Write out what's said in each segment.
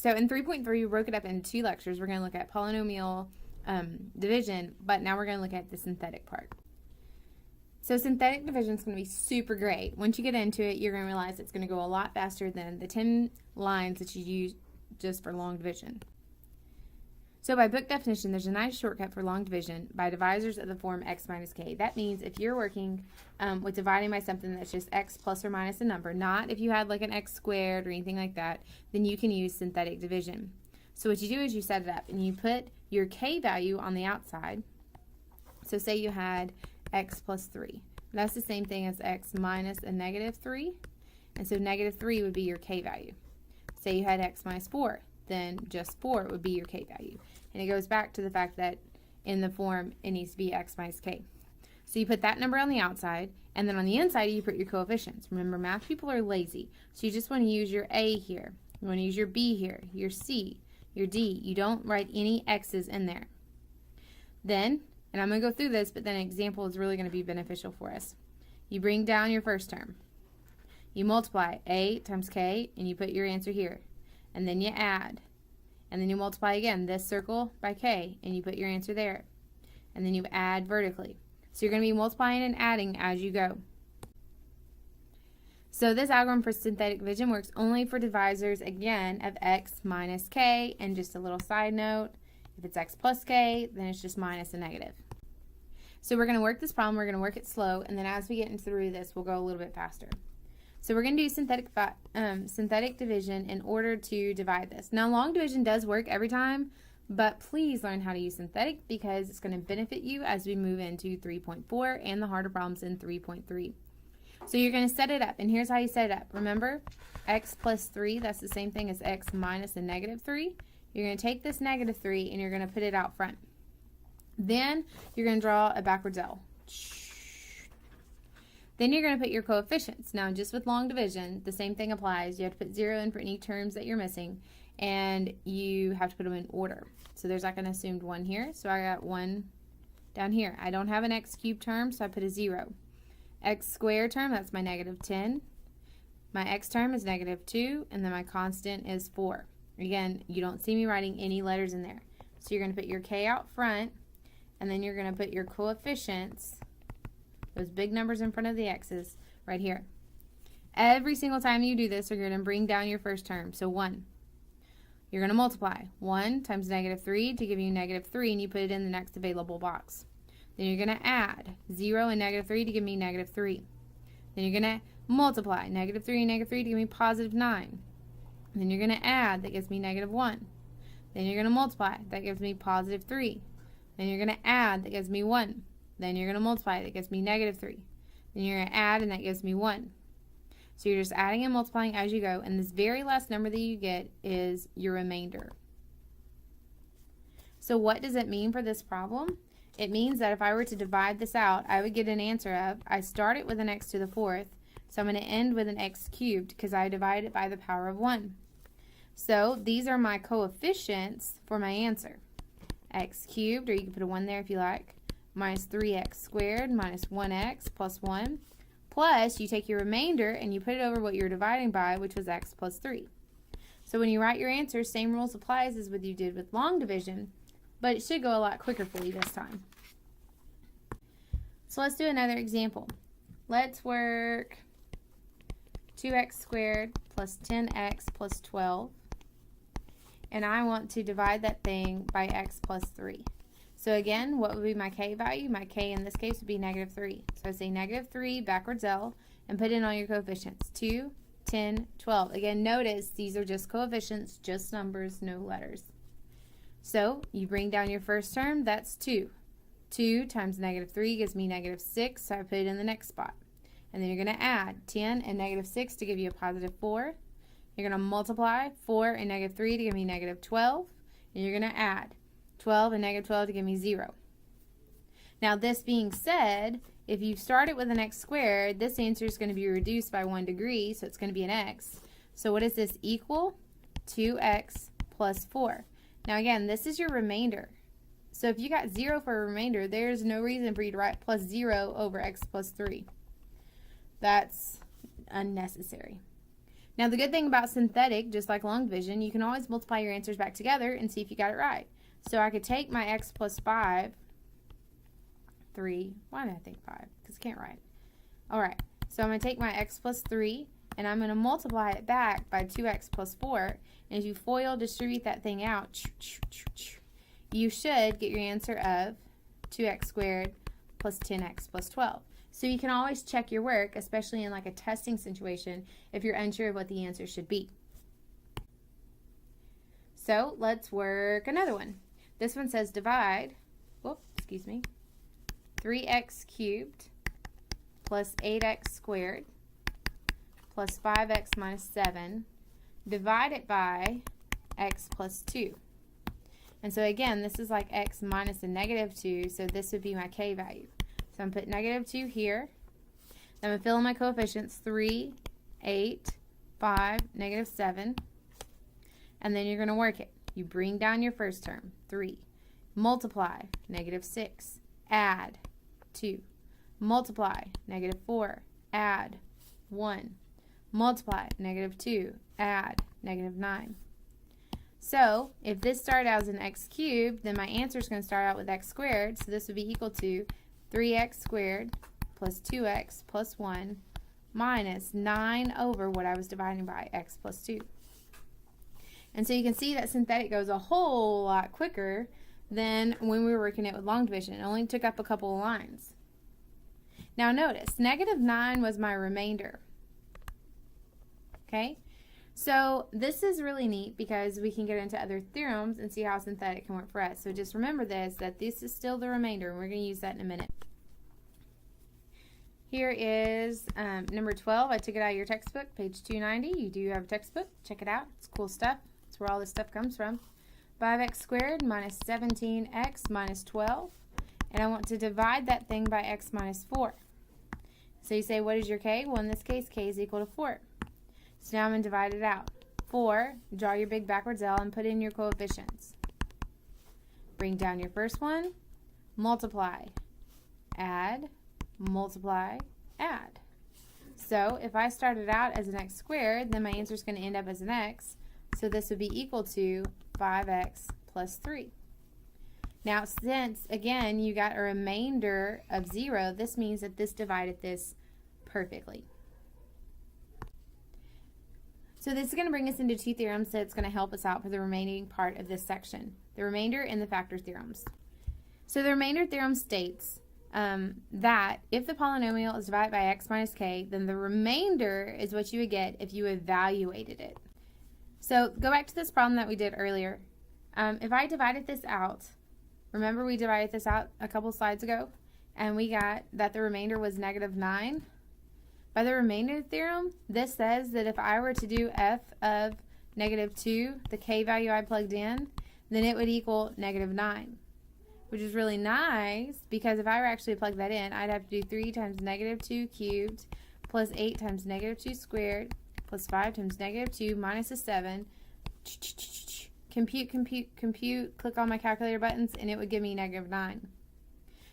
So in 3.3, we broke it up into 2 lectures. We're going to look at polynomial division, but now we're going to look at the synthetic part. So synthetic division is going to be super great. Once you get into it, you're going to realize it's going to go a lot faster than the 10 lines that you use just for long division. So by book definition, there's a nice shortcut for long division by divisors of the form x minus k. That means if you're working with dividing by something that's just x plus or minus a number, not if you had like an x squared or anything like that, then you can use synthetic division. So what you do is you set it up and you put your k value on the outside. So say you had x plus 3. That's the same thing as x minus a negative 3. And so negative 3 would be your k value. Say you had x minus 4. Then just 4 would be your k value. And it goes back to the fact that in the form it needs to be x minus k. So you put that number on the outside, and then on the inside you put your coefficients. Remember, math people are lazy, so you just want to use your a here. You want to use your b here, your c, your d. You don't write any x's in there. Then, and I'm going to go through this, but then an example is really going to be beneficial for us. You bring down your first term. You multiply a times k, and you put your answer here. And then you add, and then you multiply again this circle by k, and you put your answer there, and then you add vertically. So you're going to be multiplying and adding as you go. So this algorithm for synthetic division works only for divisors, again, of x minus k, and just a little side note, if it's x plus k, then it's just minus a negative. So we're going to work this problem, we're going to work it slow, and then as we get through this, we'll go a little bit faster. So we're going to do synthetic division in order to divide this. Now, long division does work every time, but please learn how to use synthetic because it's going to benefit you as we move into 3.4 and the harder problems in 3.3. So you're going to set it up, and here's how you set it up. Remember, x plus 3, that's the same thing as x minus a negative 3. You're going to take this negative 3 and you're going to put it out front. Then you're going to draw a backwards L. Then you're going to put your coefficients. Now, just with long division, the same thing applies. You have to put 0 in for any terms that you're missing, and you have to put them in order. So there's like an assumed 1 here, so I got 1 down here. I don't have an x cubed term, so I put a 0. X squared term, that's my negative 10. My x term is negative 2, and then my constant is 4. Again, you don't see me writing any letters in there. So you're going to put your k out front, and then you're going to put your coefficients, those big numbers in front of the x's, right here. Every single time you do this, you're going to bring down your first term, so 1. You're going to multiply 1 times negative 3 to give you negative 3, and you put it in the next available box. Then you're going to add 0 and negative 3 to give me negative 3. Then you're going to multiply negative 3 and negative 3 to give me positive 9. Then you're going to add, that gives me negative 1. Then you're going to multiply, that gives me positive 3. Then you're going to add, that gives me 1. Then you're going to multiply, that gives me negative 3. Then you're going to add, and that gives me 1. So you're just adding and multiplying as you go, and this very last number that you get is your remainder. So what does it mean for this problem? It means that if I were to divide this out, I would get an answer of, I start it with an x to the 4th, so I'm going to end with an x cubed because I divide it by the power of 1. So these are my coefficients for my answer. X cubed, or you can put a 1 there if you like, minus 3x squared minus 1x plus 1, plus you take your remainder and you put it over what you're dividing by, which was x plus 3. So when you write your answer, same rules applies as what you did with long division, but it should go a lot quicker for you this time. So let's do another example. Let's work 2x squared plus 10x plus 12, and I want to divide that thing by x plus 3. So again, what would be my k value? My k in this case would be negative 3. So I say negative 3 backwards L and put in all your coefficients. 2, 10, 12. Again, notice these are just coefficients, just numbers, no letters. So you bring down your first term, that's 2. 2 times negative 3 gives me negative 6, so I put it in the next spot. And then you're going to add 10 and negative 6 to give you a positive 4. You're going to multiply 4 and negative 3 to give me negative 12. And you're going to add 12 and negative 12 to give me 0. Now this being said, if you started with an x squared, this answer is going to be reduced by 1 degree, so it's going to be an x. So what does this equal? 2x plus 4. Now again, this is your remainder. So if you got 0 for a remainder, there's no reason for you to write plus 0 over x plus 3. That's unnecessary. Now, the good thing about synthetic, just like long division, you can always multiply your answers back together and see if you got it right. So I could take my x plus 5, 3. Why did I think 5? Because I can't write. All right. So I'm going to take my x plus 3, and I'm going to multiply it back by 2x plus 4. And as you FOIL distribute that thing out, you should get your answer of 2x squared plus 10x plus 12. So you can always check your work, especially in like a testing situation, if you're unsure of what the answer should be. So let's work another one. This one says divide, 3x cubed plus 8x squared plus 5x minus 7, divide it by x plus 2. And so again, this is like x minus a negative 2, so this would be my k value. So I'm going to put negative 2 here. Then I'm going to fill in my coefficients, 3, 8, 5, negative 7. And then you're going to work it. You bring down your first term, 3. Multiply, negative 6. Add, 2. Multiply, negative 4. Add, 1. Multiply, negative 2. Add, negative 9. So if this started out as an x cubed, then my answer is going to start out with x squared. So this would be equal to 3x squared plus 2x plus 1 minus 9 over what I was dividing by, x plus 2. And so you can see that synthetic goes a whole lot quicker than when we were working it with long division. It only took up a couple of lines. Now notice, negative 9 was my remainder. Okay? So this is really neat because we can get into other theorems and see how synthetic can work for us. So just remember this, that this is still the remainder, and we're going to use that in a minute. Here is number 12. I took it out of your textbook, page 290. You do have a textbook. Check it out. It's cool stuff. That's where all this stuff comes from. 5x squared minus 17x minus 12. And I want to divide that thing by x minus 4. So you say, what is your k? Well, in this case, k is equal to 4. So now I'm going to divide it out. 4, draw your big backwards L and put in your coefficients. Bring down your first one, multiply, add, multiply, add. So if I started out as an x squared, then my answer is going to end up as an x. So this would be equal to 5x plus 3. Now since, again, you got a remainder of 0, this means that this divided this perfectly. So this is going to bring us into two theorems that's going to help us out for the remaining part of this section, the remainder and the factor theorems. So the remainder theorem states that if the polynomial is divided by x minus k, then the remainder is what you would get if you evaluated it. So go back to this problem that we did earlier. If I divided this out, remember we divided this out a couple slides ago, and we got that the remainder was negative 9. By the remainder theorem, this says that if I were to do f of negative 2, the k value I plugged in, then it would equal negative 9, which is really nice because if I were actually to plug that in, I'd have to do 3 times negative 2 cubed plus 8 times negative 2 squared plus 5 times negative 2 minus a 7. Compute, compute, compute, click on my calculator buttons, and it would give me negative 9.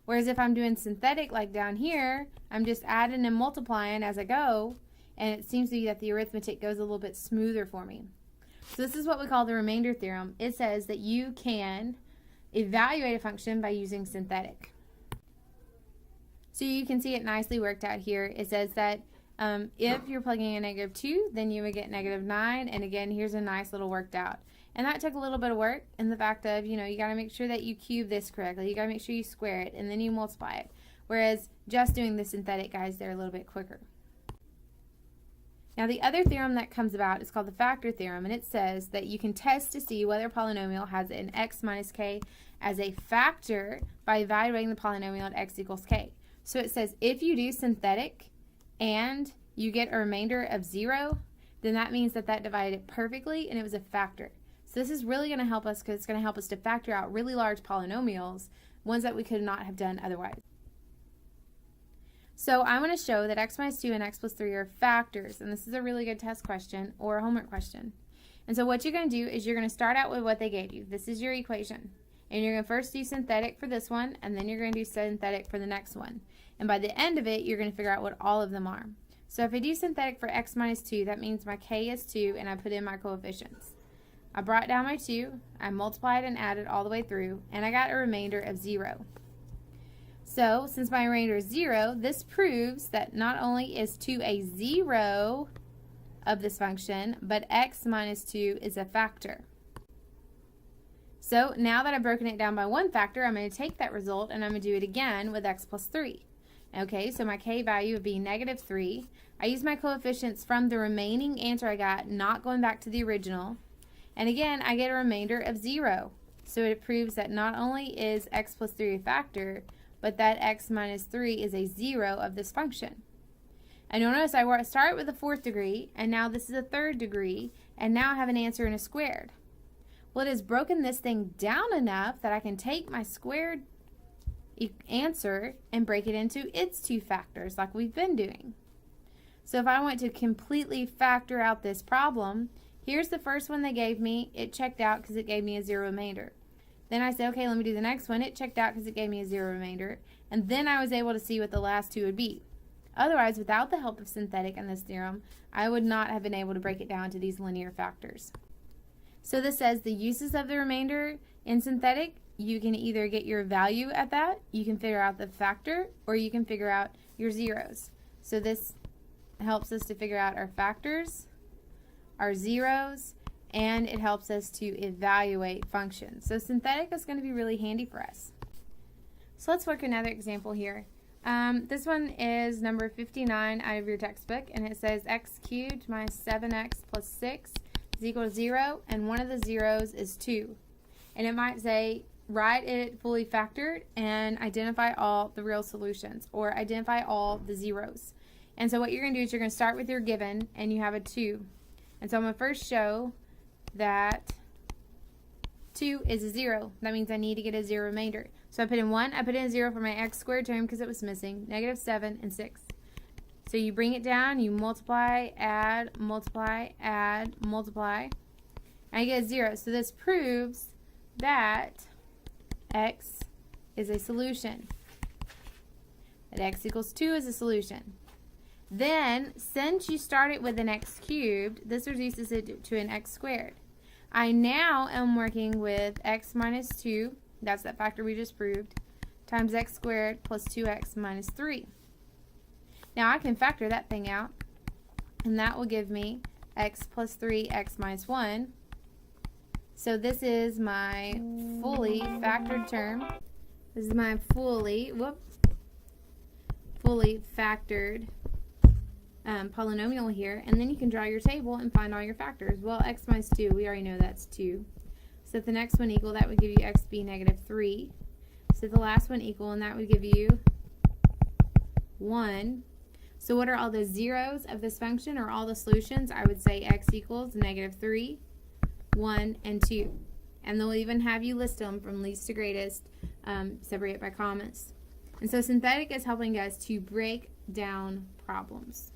Whereas if I'm doing synthetic like down here, I'm just adding and multiplying as I go, and it seems to be that the arithmetic goes a little bit smoother for me. So this is what we call the remainder theorem. It says that you can evaluate a function by using synthetic. So you can see it nicely worked out here. It says that if you're plugging in negative 2, then you would get negative 9, and again, here's a nice little worked out. And that took a little bit of work in the fact of, you got to make sure that you cube this correctly. You got to make sure you square it, and then you multiply it. Whereas just doing the synthetic, guys, they're a little bit quicker. Now the other theorem that comes about is called the factor theorem, and it says that you can test to see whether a polynomial has an x minus k as a factor by evaluating the polynomial at x equals k. So it says if you do synthetic and you get a remainder of 0, then that means that that divided it perfectly and it was a factor. So this is really going to help us because it's going to help us to factor out really large polynomials, ones that we could not have done otherwise. So I want to show that x minus 2 and x plus 3 are factors, and this is a really good test question or a homework question. And so what you're going to do is you're going to start out with what they gave you. This is your equation. And you're going to first do synthetic for this one, and then you're going to do synthetic for the next one. And by the end of it, you're going to figure out what all of them are. So if I do synthetic for x minus 2, that means my k is 2, and I put in my coefficients. I brought down my 2, I multiplied and added all the way through, and I got a remainder of 0. So since my remainder is 0, this proves that not only is 2 a 0 of this function, but x minus 2 is a factor. So now that I've broken it down by one factor, I'm going to take that result and I'm going to do it again with x plus 3. Okay, so my k value would be negative 3. I use my coefficients from the remaining answer I got, not going back to the original. And again, I get a remainder of 0. So it proves that not only is x plus 3 a factor, but that x minus 3 is a 0 of this function. And you'll notice I start with a 4th degree, and now this is a 3rd degree, and now I have an answer in a squared. Well, it has broken this thing down enough that I can take my squared answer and break it into its two factors like we've been doing. So if I want to completely factor out this problem, here's the first one they gave me. It checked out because it gave me a 0 remainder. Then I said, okay, let me do the next one. It checked out because it gave me a 0 remainder. And then I was able to see what the last two would be. Otherwise, without the help of synthetic and this theorem, I would not have been able to break it down to these linear factors. So this says the uses of the remainder in synthetic, you can either get your value at that, you can figure out the factor, or you can figure out your zeros. So this helps us to figure out our factors, our zeros, and it helps us to evaluate functions. So synthetic is going to be really handy for us. So let's work another example here. This one is number 59 out of your textbook, and it says x cubed minus 7x plus 6 is equal to 0, and one of the zeros is 2. And it might say, write it fully factored and identify all the real solutions, or identify all the zeros. And so what you're going to do is you're going to start with your given, and you have a 2. And so I'm going to first show that 2 is a 0. That means I need to get a 0 remainder. So I put in 1, I put in a 0 for my x squared term because it was missing, negative 7 and 6. So you bring it down, you multiply, add, multiply, add, multiply, and I get a 0. So this proves that x is a solution. That x equals 2 is a solution. Then, since you started with an x cubed, this reduces it to an x squared. I now am working with x minus 2, that's that factor we just proved, times x squared plus 2x minus 3. Now I can factor that thing out, and that will give me x plus 3, x minus 1. So this is my fully factored term. This is my fully factored polynomial here, and then you can draw your table and find all your factors. Well, x minus 2, we already know that's 2. So if the next one equal, that would give you x be negative 3. So the last one equal, and that would give you 1. So what are all the zeros of this function, or all the solutions? I would say x equals negative 3, 1, and 2. And they'll even have you list them from least to greatest, separate by commas. And so synthetic is helping us to break down problems.